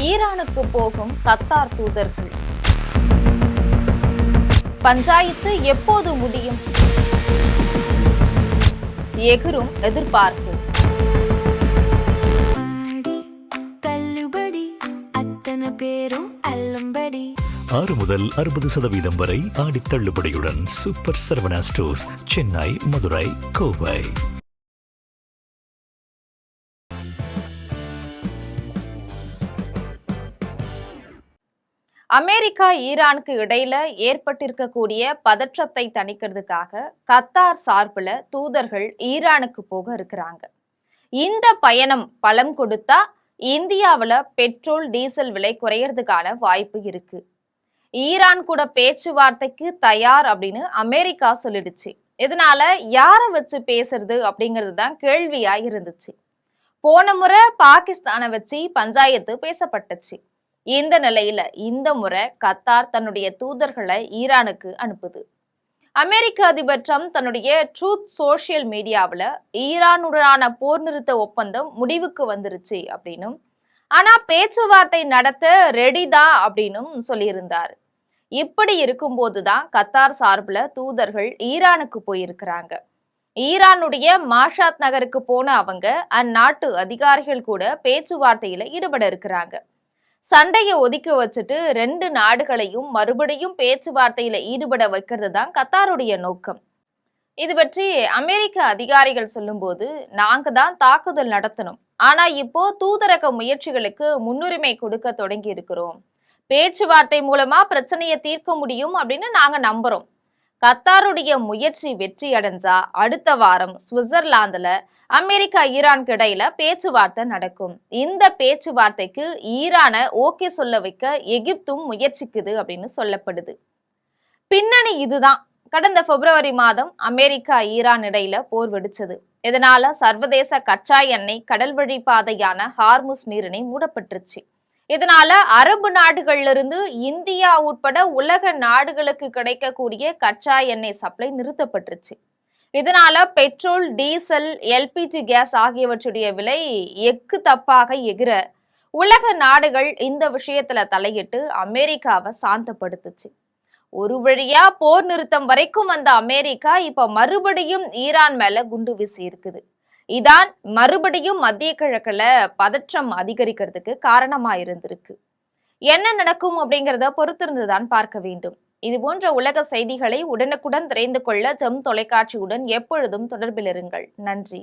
ஈரானுக்கு போகும் கத்தார் தூதர்கள். பஞ்சாயத்து எப்போது முடியும்? எகிரும் எதிர்பார்ப்பு. ஆறு முதல் 60% வரை ஆடி தள்ளுபடியுடன் super Saravana stores, Chennai, Madurai, Kovai. America ஈரானுக்கு இடையில ஏற்பட்டிருக்கக்கூடிய பதற்றத்தை தணிக்கிறதுக்காக கத்தார் சார்பில் தூதர்கள் ஈரானுக்கு போக இருக்கிறாங்க. இந்த பயணம் பலம் கொடுத்தா இந்தியாவில் பெட்ரோல் டீசல் விலை குறையறதுக்கான வாய்ப்பு இருக்கு. ஈரான் கூட பேச்சுவார்த்தைக்கு தயார் அப்படின்னு அமெரிக்கா சொல்லிடுச்சு. இதனால யாரை வச்சு பேசுறது அப்படிங்கிறது தான் கேள்வியா இருந்துச்சு. போன முறை பாகிஸ்தானை வச்சு பஞ்சாயத்து பேசப்பட்டுச்சு. இந்த நிலையில இந்த முறை கத்தார் தன்னுடைய தூதர்களை ஈரானுக்கு அனுப்புது. அமெரிக்க அதிபர் ட்ரம்ப் தன்னுடைய ட்ரூத் சோசியல் மீடியாவில் ஈரானுடனான போர் நிறுத்த ஒப்பந்தம் முடிவுக்கு வந்துருச்சு அப்படின்னும், ஆனா பேச்சுவார்த்தை நடத்த ரெடி தான் அப்படின்னும் சொல்லியிருந்தார். இப்படி இருக்கும்போதுதான் கத்தார் சார்பில் தூதர்கள் ஈரானுக்கு போயிருக்கிறாங்க. ஈரானுடைய மாஷாத் நகருக்கு போன அவங்க அந்நாட்டு அதிகாரிகள் கூட பேச்சுவார்த்தையில ஈடுபட இருக்கிறாங்க. சண்டையை ஒதுக்கி வச்சுட்டு 2 நாடுகளையும் மறுபடியும் பேச்சுவார்த்தையில ஈடுபட வைக்கிறது தான் கத்தாருடைய நோக்கம். இது பற்றி அமெரிக்க அதிகாரிகள் சொல்லும்போது, நாங்க தான் தாக்குதல் நடத்தணும், ஆனா இப்போ தூதரக முயற்சிகளுக்கு முன்னுரிமை கொடுக்க தொடங்கி இருக்கிறோம். பேச்சுவார்த்தை மூலமா பிரச்சனையை தீர்க்க முடியும் அப்படின்னு நாங்க நம்புறோம். கத்தாருடைய முயற்சி வெற்றி அடைஞ்சா அடுத்த வாரம் சுவிட்சர்லாந்துல அமெரிக்கா ஈரானுக்கு இடையில பேச்சுவார்த்தை நடக்கும். இந்த பேச்சுவார்த்தைக்கு ஈரானை ஓகே சொல்ல வைக்க எகிப்தும் முயற்சிக்குது அப்படின்னு சொல்லப்படுது. பின்னணி இதுதான். கடந்த பிப்ரவரி மாதம் அமெரிக்கா ஈரான் இடையில போர் வெடிச்சது. இதனால சர்வதேச கச்சா எண்ணெய் கடல் வழி பாதையான ஹார்முஸ் நீரிணை மூடப்பட்டுருச்சு. இதனால அரபு நாடுகள்ல இருந்து இந்தியா உட்பட உலக நாடுகளுக்கு கிடைக்கக்கூடிய கச்சா எண்ணெய் சப்ளை நிறுத்தப்பட்டுருச்சு. இதனால பெட்ரோல், டீசல், எல்பிஜி கேஸ் ஆகியவற்றுடைய விலை எக்கு தப்பாக எகிர உலக நாடுகள் இந்த விஷயத்துல தலையிட்டு அமெரிக்காவை சாந்தப்படுத்துச்சு. ஒரு வழியா போர் நிறுத்தம் வரைக்கும் வந்த அமெரிக்கா இப்ப மறுபடியும் ஈரான் மேல குண்டு வீசி இருக்குது. இதான் மறுபடியும் மத்திய கிழக்குல பதற்றம் அதிகரிக்கிறதுக்கு காரணமா இருந்திருக்கு. என்ன நடக்கும் அப்படிங்கிறத பொறுத்திருந்துதான் பார்க்க வேண்டும். இது போன்ற உலக செய்திகளை உடனுக்குடன் தெரிந்து கொள்ள ஜெம் தொலைக்காட்சியுடன் எப்பொழுதும் தொடர்பில் இருங்கள். நன்றி.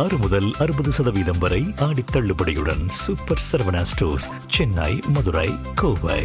ஆறு முதல் 60% வரை ஆடி தள்ளுபடியுடன் சூப்பர் சரவணா ஸ்டோர்ஸ், சென்னை, மதுரை, கோவை.